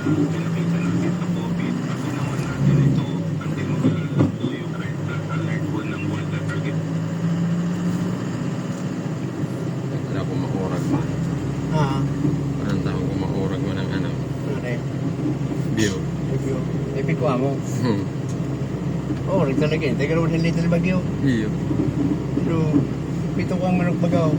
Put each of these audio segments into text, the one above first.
Pinakita natin sa COVID at ginawa natin ito. Hindi mo alam po yung red alert po ng World Target. Wala ko maurag man. Parang tao ko maurag man ang ano. Ano rin? View. Review. Epic ko amo. Oo, rin talaga yun. Teka naman little bagyo. Iyo. Pero, pito ko ang manok bagaw.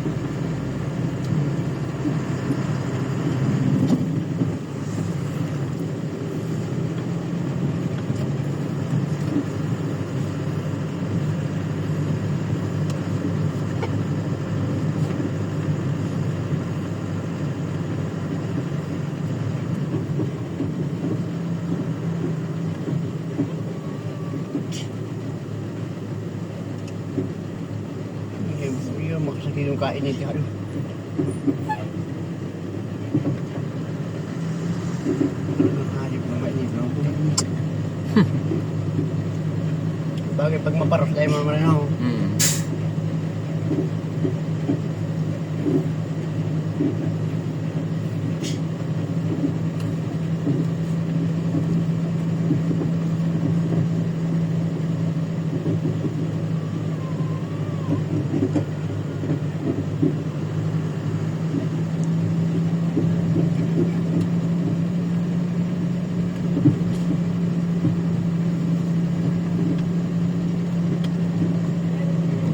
Yung makasakit yung kain nito. Hanip na mainit. Bagay pag maparos tayo mga ano.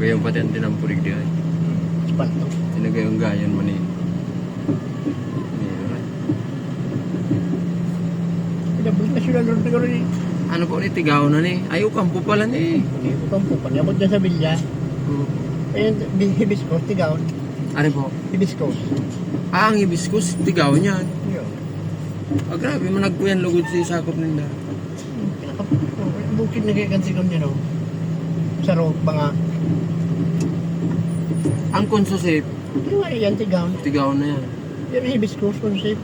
Gayong pati ang tinampurig di ay. Spalto. Tinagayong gayon man eh. Pinabot na sila lord na gano'n eh. Ano po ni tigaw na ni? Ayaw kampo pala ni. Hindi ko kampo. Panyabot na sa bilya. Ayun, hibiscus, tigaw. Ano po? Hibiscus. Ang hibiscus, tigaw niyan. Yun. Grabe, managpuyan lugod sa sakop nila. Bukid na kaya kansikon niya no. Sa road pa nga. Ang konsosip, Yung ano yan, tigaw. tigaw na yan. Yan ang hibiscus, concept.